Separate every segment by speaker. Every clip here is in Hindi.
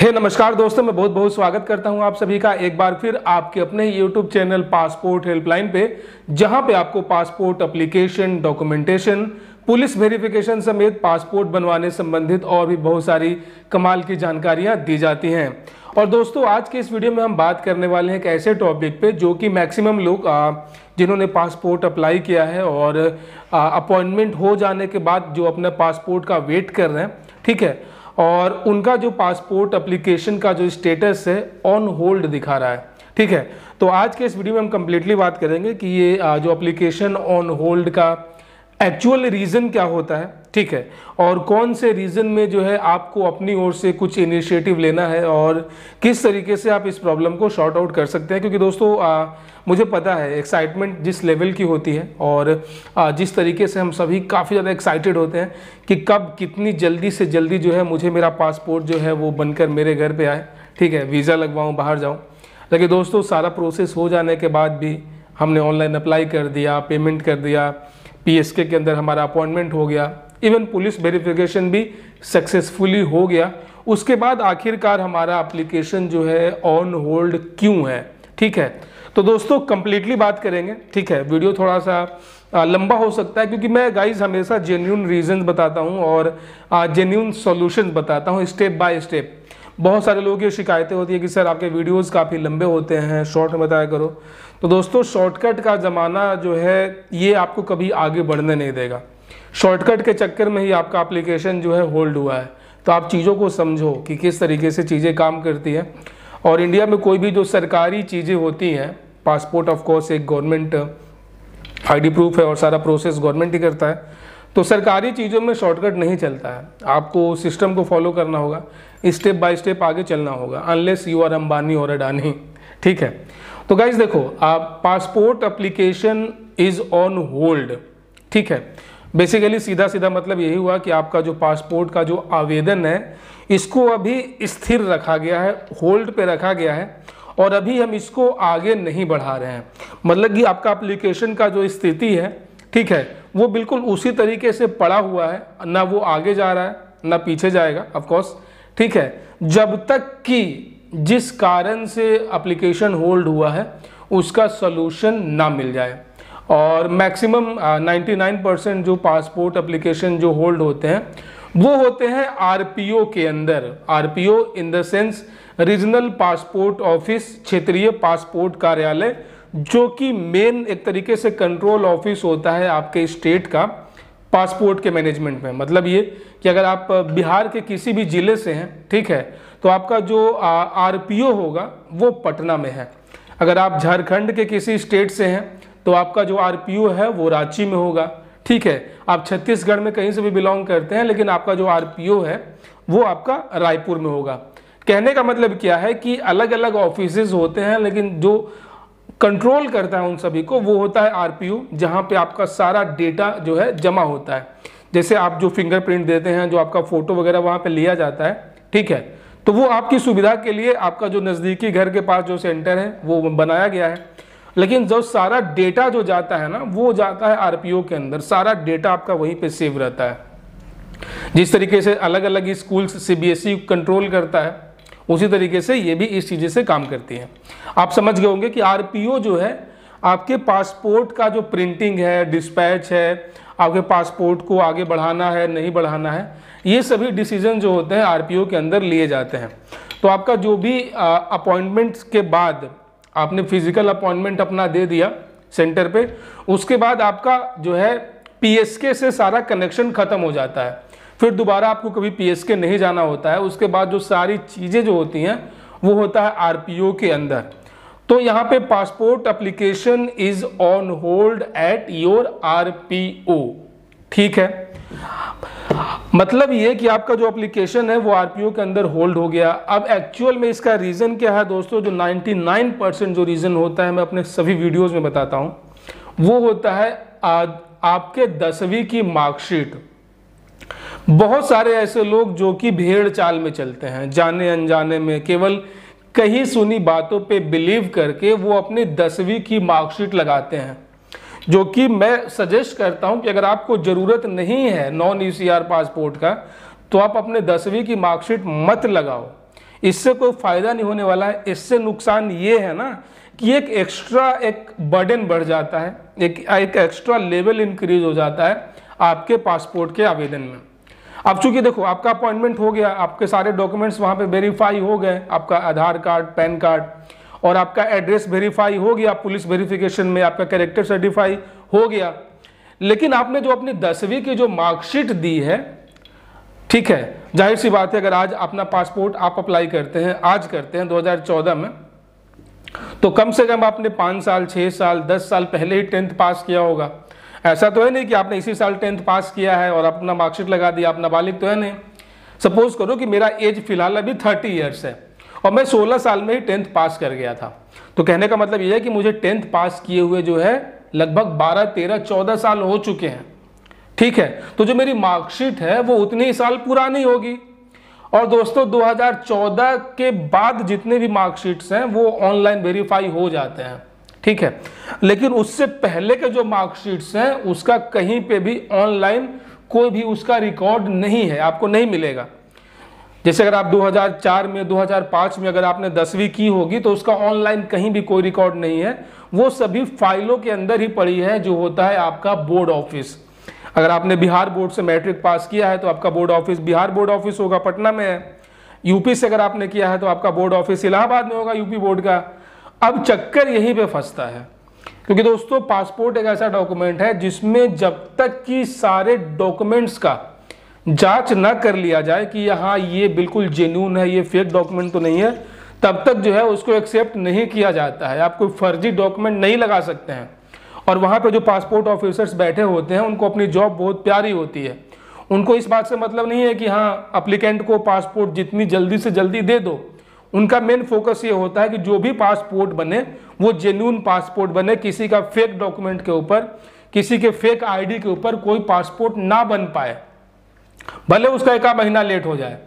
Speaker 1: नमस्कार दोस्तों, मैं बहुत बहुत स्वागत करता हूं आप सभी का एक बार फिर आपके अपने यूट्यूब चैनल पासपोर्ट हेल्पलाइन पे, जहां पे आपको passport application, documentation, police verification समेत पासपोर्ट बनवाने संबंधित और भी बहुत सारी कमाल की जानकारियां दी जाती हैं। और दोस्तों, आज के इस वीडियो में हम बात करने वाले हैं एक ऐसे टॉपिक पे जो कि मैक्सिमम लोग जिन्होंने पासपोर्ट अप्लाई किया है और अपॉइंटमेंट हो जाने के बाद जो अपने पासपोर्ट का वेट कर रहे हैं, ठीक है, और उनका जो पासपोर्ट एप्लीकेशन का जो स्टेटस है ऑन होल्ड दिखा रहा है, ठीक है। तो आज के इस वीडियो में हम कंप्लीटली बात करेंगे कि ये जो एप्लीकेशन ऑन होल्ड का एक्चुअल रीज़न क्या होता है, ठीक है, और कौन से रीज़न में जो है आपको अपनी ओर से कुछ इनिशिएटिव लेना है और किस तरीके से आप इस प्रॉब्लम को शॉर्ट आउट कर सकते हैं। क्योंकि दोस्तों मुझे पता है एक्साइटमेंट जिस लेवल की होती है और जिस तरीके से हम सभी काफ़ी ज़्यादा एक्साइटेड होते हैं कि कब कितनी जल्दी से जल्दी जो है मुझे मेरा पासपोर्ट जो है वो बनकर मेरे घर पे आए, ठीक है, वीज़ा लगवाऊँ, बाहर जाऊँ। लेकिन दोस्तों, सारा प्रोसेस हो जाने के बाद भी हमने ऑनलाइन अप्लाई कर दिया, पेमेंट कर दिया, PSK के अंदर हमारा अपॉइंटमेंट हो गया, इवन पुलिस वेरिफिकेशन भी सक्सेसफुली हो गया, उसके बाद आखिरकार हमारा एप्लीकेशन जो है ऑन होल्ड क्यों है, ठीक है। तो दोस्तों कंप्लीटली बात करेंगे, ठीक है। वीडियो थोड़ा सा लंबा हो सकता है क्योंकि मैं गाइज हमेशा जेन्युइन रीजंस बताता हूं और जेन्युइन सॉल्यूशंस बताता हूं स्टेप बाय स्टेप। बहुत सारे लोगों की शिकायतें होती है कि सर आपके वीडियोस काफ़ी लंबे होते हैं, शॉर्ट में बताया करो। तो दोस्तों, शॉर्टकट का ज़माना जो है ये आपको कभी आगे बढ़ने नहीं देगा। शॉर्टकट के चक्कर में ही आपका एप्लीकेशन जो है होल्ड हुआ है। तो आप चीज़ों को समझो कि किस तरीके से चीज़ें काम करती हैं। और इंडिया में कोई भी जो सरकारी चीज़ें होती हैं, पासपोर्ट ऑफ कोर्स एक गवर्नमेंट ID प्रूफ है और सारा प्रोसेस गवर्नमेंट ही करता है, तो सरकारी चीज़ों में शॉर्टकट नहीं चलता है। आपको सिस्टम को फॉलो करना होगा, स्टेप बाय स्टेप आगे चलना होगा, अनलेस यू आर अंबानी और अडानी, ठीक है। तो गाइज देखो, आप passport application is on hold, ठीक है। बेसिकली सीधा सीधा मतलब यही हुआ कि आपका जो पासपोर्ट का जो आवेदन है इसको अभी स्थिर रखा गया है, होल्ड पे रखा गया है और अभी हम इसको आगे नहीं बढ़ा रहे हैं। मतलब कि आपका एप्लीकेशन का जो स्थिति है, ठीक है, वो बिल्कुल उसी तरीके से पड़ा हुआ है, ना वो आगे जा रहा है ना पीछे जाएगा, ऑफ कोर्स, ठीक है, जब तक कि जिस कारण से एप्लीकेशन होल्ड हुआ है उसका सॉल्यूशन ना मिल जाए। और मैक्सिमम 99% जो पासपोर्ट एप्लीकेशन जो होल्ड होते हैं वो होते हैं RPO के अंदर। RPO in the sense regional passport office, क्षेत्रीय पासपोर्ट कार्यालय, जो कि मेन एक तरीके से कंट्रोल ऑफिस होता है आपके स्टेट का पासपोर्ट के मैनेजमेंट में। मतलब ये कि अगर आप बिहार के किसी भी जिले से हैं, ठीक है, तो आपका जो RPO होगा वो पटना में है। अगर आप झारखंड के किसी स्टेट से हैं तो आपका जो RPO है वो रांची में होगा, ठीक है। आप छत्तीसगढ़ में कहीं से भी बिलोंग करते हैं लेकिन आपका जो RPO है वो आपका रायपुर में होगा। कहने का मतलब क्या है कि अलग अलग ऑफिसेज होते हैं लेकिन जो कंट्रोल करता है उन सभी को वो होता है RPO, जहां पे आपका सारा डेटा जो है जमा होता है। जैसे आप जो फिंगरप्रिंट देते हैं, जो आपका फोटो वगैरह वहां पे लिया जाता है, ठीक है, तो वो आपकी सुविधा के लिए आपका जो नज़दीकी घर के पास जो सेंटर है वो बनाया गया है। लेकिन जो सारा डेटा जो जाता है ना वो जाता है RPO के अंदर, सारा डेटा आपका वहीं पे सेव रहता है। जिस तरीके से अलग अलग स्कूल CBSE कंट्रोल करता है उसी तरीके से ये भी इस चीज़ से काम करती है। आप समझ गए होंगे कि RPO जो है आपके पासपोर्ट का जो प्रिंटिंग है, डिस्पैच है, आपके पासपोर्ट को आगे बढ़ाना है नहीं बढ़ाना है, ये सभी डिसीजन जो होते हैं RPO के अंदर लिए जाते हैं। तो आपका जो भी अपॉइंटमेंट के बाद आपने फिजिकल अपॉइंटमेंट अपना दे दिया सेंटर पे, उसके बाद आपका जो है PSK से सारा कनेक्शन खत्म हो जाता है। फिर दोबारा आपको कभी PSK नहीं जाना होता है। उसके बाद जो सारी चीज़ें जो होती हैं वो होता है RPO के अंदर। तो यहाँ पे passport application is on hold at your RPO, ठीक है। मतलब ये कि आपका जो एप्लीकेशन है वो RPO के अंदर होल्ड हो गया। अब एक्चुअल में इसका रीज़न क्या है दोस्तों? जो 99% जो रीज़न होता है, मैं अपने सभी वीडियोस में बताता हूँ, वो होता है आपके 10वीं की मार्कशीट। बहुत सारे ऐसे लोग जो कि भेड़ चाल में चलते हैं, जाने अनजाने में केवल कहीं सुनी बातों पे बिलीव करके वो अपनी 10वीं की मार्कशीट लगाते हैं, जो कि मैं सजेस्ट करता हूं कि अगर आपको ज़रूरत नहीं है नॉन ECR पासपोर्ट का तो आप अपने 10वीं की मार्कशीट मत लगाओ। इससे कोई फायदा नहीं होने वाला है। इससे नुकसान ये है ना कि एक एक्स्ट्रा एक बर्डन बढ़ जाता है, एक एक्स्ट्रा लेवल इंक्रीज हो जाता है आपके पासपोर्ट के आवेदन में। अब चूंकि देखो आपका अपॉइंटमेंट हो गया, आपके सारे डॉक्यूमेंट्स वहां पे वेरीफाई हो गए, आपका आधार कार्ड, पैन कार्ड और आपका एड्रेस वेरीफाई हो गया, पुलिस वेरिफिकेशन में आपका कैरेक्टर सर्टिफाई हो गया, लेकिन आपने जो अपनी 10वीं की जो मार्कशीट दी है, ठीक है, जाहिर सी बात है अगर आज अपना पासपोर्ट आप अप्लाई करते हैं, आज करते हैं 2014 में, तो कम से कम आपने 5 साल, 6 साल, 10 साल पहले ही 10th पास किया होगा। ऐसा तो है नहीं कि आपने इसी साल 10th पास किया है और अपना मार्कशीट लगा दिया, आप नाबालिग तो है नहीं। सपोज करो कि मेरा एज फिलहाल अभी 30 ईयर्स है और मैं 16 साल में ही 10th पास कर गया था, तो कहने का मतलब ये है कि मुझे 10th पास किए हुए जो है लगभग 12, 13, 14 साल हो चुके हैं, ठीक है। तो जो मेरी मार्कशीट है वो उतनी ही साल पुरानी होगी। और दोस्तों 2014 के बाद जितने भी मार्कशीट्स हैं वो ऑनलाइन वेरीफाई हो जाते हैं, ठीक है, लेकिन उससे पहले के जो मार्कशीट्स हैं उसका कहीं पे भी ऑनलाइन कोई भी उसका रिकॉर्ड नहीं है, आपको नहीं मिलेगा। जैसे अगर आप 2004 में, 2005 में अगर आपने 10वीं की होगी तो उसका ऑनलाइन कहीं भी कोई रिकॉर्ड नहीं है, वो सभी फाइलों के अंदर ही पड़ी है जो होता है आपका बोर्ड ऑफिस। अगर आपने बिहार बोर्ड से मैट्रिक पास किया है तो आपका board office Bihar board office होगा, पटना में है। यूपी से अगर आपने किया है तो आपका बोर्ड ऑफिस इलाहाबाद में होगा, यूपी बोर्ड का। अब चक्कर यहीं पे फंसता है, क्योंकि दोस्तों पासपोर्ट एक ऐसा डॉक्यूमेंट है जिसमें जब तक कि सारे डॉक्यूमेंट्स का जांच न कर लिया जाए कि यहाँ ये बिल्कुल जेन्युइन है, ये फेक डॉक्यूमेंट तो नहीं है, तब तक जो है उसको एक्सेप्ट नहीं किया जाता है। आप कोई फर्जी डॉक्यूमेंट नहीं लगा सकते हैं। और वहाँ पे जो पासपोर्ट ऑफिसर्स बैठे होते हैं उनको अपनी जॉब बहुत प्यारी होती है। उनको इस बात से मतलब नहीं है कि हाँ अप्लीकेंट को पासपोर्ट जितनी जल्दी से जल्दी दे दो। उनका मेन फोकस ये होता है कि जो भी पासपोर्ट बने वो जेन्युइन पासपोर्ट बने, किसी का फेक डॉक्यूमेंट के ऊपर, किसी के फेक आईडी के ऊपर कोई पासपोर्ट ना बन पाए, भले उसका 1 महीना लेट हो जाए।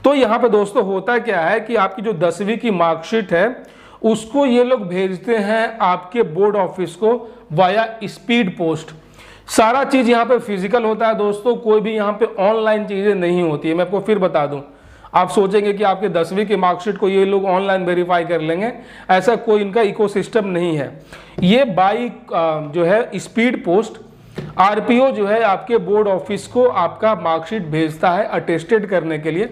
Speaker 1: तो यहाँ पे दोस्तों होता क्या है कि आपकी जो 10वीं की मार्कशीट है उसको ये लोग भेजते हैं आपके बोर्ड ऑफिस को वाया स्पीड पोस्ट। सारा चीज यहाँ पे फिजिकल होता है दोस्तों, कोई भी यहाँ पे ऑनलाइन चीजें नहीं होती है। मैं आपको फिर बता दूं, आप सोचेंगे कि आपके 10वीं की मार्कशीट को ये लोग ऑनलाइन वेरीफाई कर लेंगे, ऐसा कोई इनका इकोसिस्टम नहीं है। ये बाई जो है स्पीड पोस्ट आरपीओ जो है आपके बोर्ड ऑफिस को आपका मार्कशीट भेजता है अटेस्टेड करने के लिए।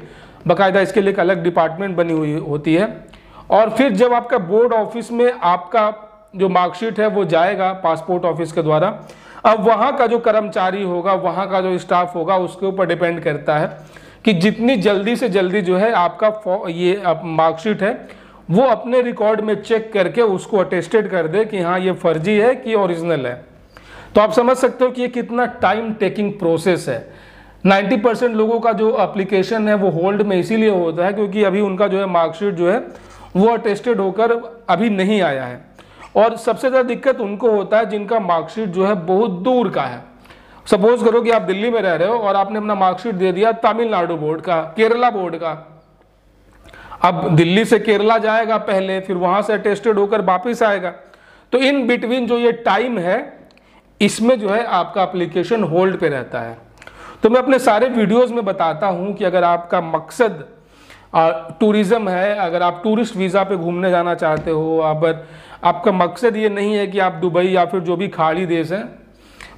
Speaker 1: बाकायदा इसके लिए एक अलग डिपार्टमेंट बनी हुई होती है। और फिर जब आपका बोर्ड ऑफिस में आपका जो मार्कशीट है वो जाएगा पासपोर्ट ऑफिस के द्वारा, अब वहाँ का जो कर्मचारी होगा, वहाँ का जो स्टाफ होगा, उसके ऊपर डिपेंड करता है कि जितनी जल्दी से जल्दी जो है आपका ये मार्कशीट है वो अपने रिकॉर्ड में चेक करके उसको अटेस्टेड कर दे कि हाँ ये फर्जी है कि ओरिजिनल है। तो आप समझ सकते हो कि ये कितना टाइम टेकिंग प्रोसेस है। 90% लोगों का जो एप्लीकेशन है वो होल्ड में इसीलिए होता है क्योंकि अभी उनका जो है मार्कशीट जो है वो अटेस्टेड होकर अभी नहीं आया है। और सबसे ज़्यादा दिक्कत उनको होता है जिनका मार्कशीट जो है बहुत दूर का है। सपोज करो कि आप दिल्ली में रह रहे हो और आपने अपना मार्कशीट दे दिया तमिलनाडु बोर्ड का, केरला बोर्ड का। अब दिल्ली से केरला जाएगा पहले, फिर वहां से अटेस्टेड होकर वापिस आएगा। तो इन बिटवीन जो ये टाइम है इसमें जो है आपका एप्लीकेशन होल्ड पे रहता है। तो मैं अपने सारे वीडियोस में बताता हूं कि अगर आपका मकसद टूरिज्म है, अगर आप टूरिस्ट वीज़ा पे घूमने जाना चाहते हो, अगर आपका मकसद ये नहीं है कि आप दुबई या फिर जो भी खाड़ी देश है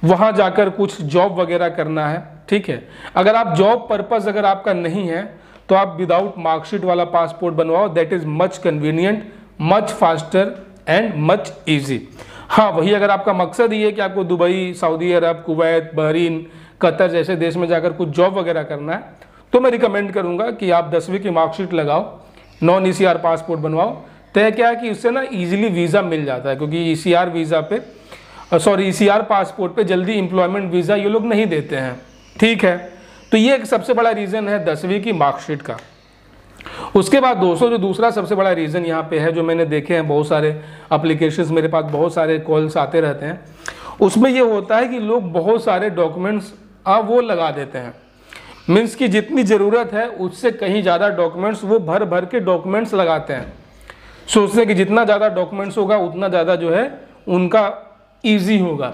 Speaker 1: वहाँ जाकर कुछ जॉब वगैरह करना है, ठीक है, अगर आप जॉब पर्पस अगर आपका नहीं है तो आप विदाउट मार्कशीट वाला पासपोर्ट बनवाओ। That is much convenient, much faster and much easy. हाँ, वही अगर आपका मकसद ये है कि आपको दुबई, सऊदी अरब, कुवैत, बहरीन, कतर जैसे देश में जाकर कुछ जॉब वगैरह करना है तो मैं रिकमेंड करूंगा कि आप 10वीं की मार्कशीट लगाओ, नॉन ECR पासपोर्ट बनवाओ। तो क्या है कि उससे ना इजीली वीज़ा मिल जाता है, क्योंकि ECR वीज़ा पे ECR पासपोर्ट पे जल्दी एम्प्लॉयमेंट वीज़ा ये लोग नहीं देते हैं, ठीक है। तो ये एक सबसे बड़ा रीज़न है 10वीं की मार्कशीट का। उसके बाद दोस्तों जो दूसरा सबसे बड़ा रीज़न यहाँ पे है, जो मैंने देखे हैं बहुत सारे एप्लीकेशंस, मेरे पास बहुत सारे कॉल्स आते रहते हैं, उसमें ये होता है कि लोग बहुत सारे डॉक्यूमेंट्स वो लगा देते हैं। मीन्स की जितनी ज़रूरत है उससे कहीं ज़्यादा डॉक्यूमेंट्स वो भर भर के डॉक्यूमेंट्स लगाते हैं, सोचते हैं कि जितना ज़्यादा डॉक्यूमेंट्स होगा उतना ज़्यादा जो है उनका ईजी होगा।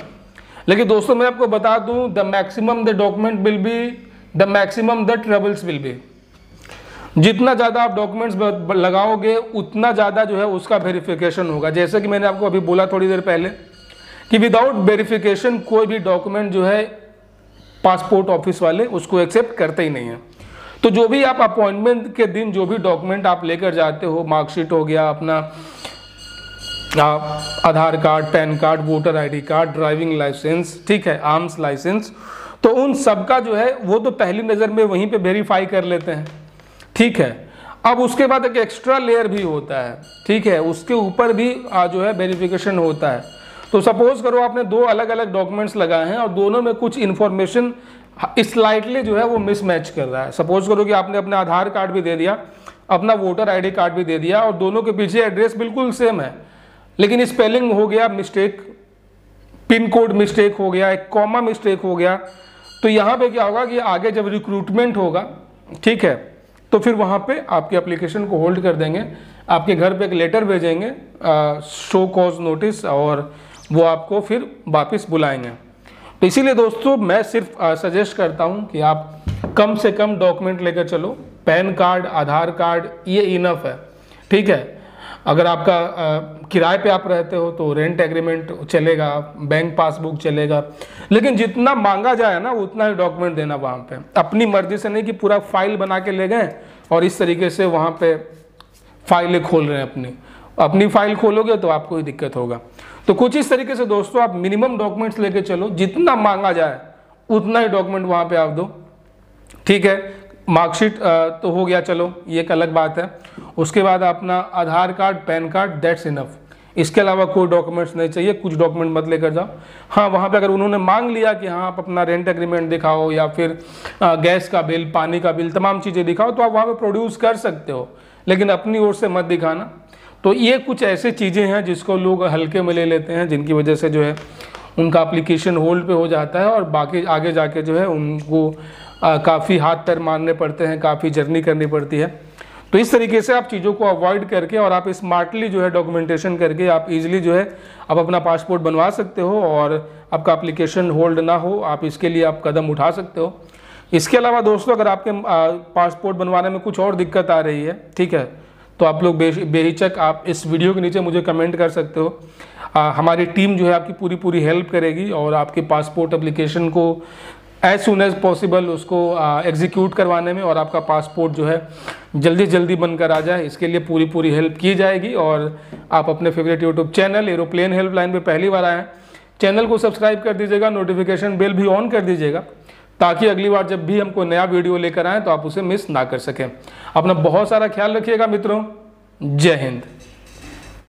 Speaker 1: लेकिन दोस्तों मैं आपको बता दूं, the maximum the document will be the maximum the troubles will be. जितना ज़्यादा आप डॉक्यूमेंट्स लगाओगे उतना ज़्यादा जो है उसका वेरिफिकेशन होगा। जैसे कि मैंने आपको अभी बोला थोड़ी देर पहले कि विदाउट वेरिफिकेशन कोई भी डॉक्यूमेंट जो है पासपोर्ट ऑफिस वाले उसको एक्सेप्ट करते ही नहीं है। तो जो भी आप अपॉइंटमेंट के दिन जो भी डॉक्यूमेंट आप लेकर जाते हो, मार्कशीट हो गया, अपना Aadhaar card, pan card, voter ID card, driving licence, ठीक है, आर्म्स लाइसेंस, तो उन सब का जो है वो तो पहली नज़र में वहीं पे वेरीफाई कर लेते हैं, ठीक है। अब उसके बाद एक एक्स्ट्रा लेयर भी होता है, ठीक है, उसके ऊपर भी जो है वेरिफिकेशन होता है। तो सपोज करो आपने दो अलग अलग डॉक्यूमेंट्स लगाए हैं और दोनों में कुछ इन्फॉर्मेशन स्लाइटली जो है वो मिसमैच कर रहा है। सपोज करो कि आपने अपना आधार कार्ड भी दे दिया, अपना वोटर आईडी कार्ड भी दे दिया और दोनों के पीछे एड्रेस बिल्कुल सेम है, लेकिन स्पेलिंग हो गया मिस्टेक, पिन कोड मिस्टेक हो गया, एक कॉमा मिस्टेक हो गया। तो यहाँ पे क्या होगा कि आगे जब रिक्रूटमेंट होगा, ठीक है, तो फिर वहाँ पे आपके एप्लीकेशन को होल्ड कर देंगे, आपके घर पे एक लेटर भेजेंगे शो कॉज नोटिस, और वो आपको फिर वापस बुलाएंगे। तो इसीलिए दोस्तों मैं सिर्फ सजेस्ट करता हूँ कि आप कम से कम डॉक्यूमेंट लेकर चलो। पैन कार्ड, आधार कार्ड, ये इनफ है, ठीक है। अगर आपका किराए पे आप रहते हो तो रेंट एग्रीमेंट चलेगा, बैंक पासबुक चलेगा, लेकिन जितना मांगा जाए ना उतना ही डॉक्यूमेंट देना वहाँ पे। अपनी मर्जी से नहीं कि पूरा फाइल बना के ले गए और इस तरीके से वहाँ पे फाइलें खोल रहे हैं। अपनी फाइल खोलोगे तो आपको ही दिक्कत होगा। तो कुछ इस तरीके से दोस्तों आप मिनिमम डॉक्यूमेंट्स लेके चलो, जितना मांगा जाए उतना ही डॉक्यूमेंट वहाँ पे आप दो, ठीक है। मार्कशीट तो हो गया, चलो ये एक अलग बात है। उसके बाद अपना Aadhaar card, pan card, that's enough. इसके अलावा कोई डॉक्यूमेंट्स नहीं चाहिए, कुछ डॉक्यूमेंट मत लेकर जाओ। हाँ, वहाँ पे अगर उन्होंने मांग लिया कि हाँ आप अपना रेंट एग्रीमेंट दिखाओ या फिर गैस का बिल, पानी का बिल, तमाम चीज़ें दिखाओ, तो आप वहाँ पे प्रोड्यूस कर सकते हो, लेकिन अपनी ओर से मत दिखाना। तो ये कुछ ऐसे चीज़ें हैं जिसको लोग हल्के में ले लेते हैं, जिनकी वजह से जो है उनका एप्लीकेशन होल्ड पे हो जाता है और बाकी आगे जाके जो है उनको काफ़ी हाथ पैर मारने पड़ते हैं, काफ़ी जर्नी करनी पड़ती है। तो इस तरीके से आप चीज़ों को अवॉइड करके और आप स्मार्टली जो है डॉक्यूमेंटेशन करके आप इजीली जो है आप अपना पासपोर्ट बनवा सकते हो और आपका एप्लीकेशन होल्ड ना हो, आप इसके लिए आप कदम उठा सकते हो। इसके अलावा दोस्तों अगर आपके पासपोर्ट बनवाने में कुछ और दिक्कत आ रही है, ठीक है, तो आप लोग बेहिचक आप इस वीडियो के नीचे मुझे कमेंट कर सकते हो। हमारी टीम जो है आपकी पूरी हेल्प करेगी और आपके पासपोर्ट एप्लीकेशन को एज सुन एज पॉसिबल उसको एग्जीक्यूट करवाने में और आपका पासपोर्ट जो है जल्दी बनकर आ जाए, इसके लिए पूरी हेल्प की जाएगी। और आप अपने favourite YouTube channel aeroplane helpline पे पहली बार आए हैं, चैनल को सब्सक्राइब कर दीजिएगा, नोटिफिकेशन बेल भी ऑन कर दीजिएगा, ताकि अगली बार जब भी हमको नया वीडियो लेकर आएँ तो आप उसे मिस ना कर सकें। अपना बहुत सारा ख्याल रखिएगा मित्रों। जय हिंद।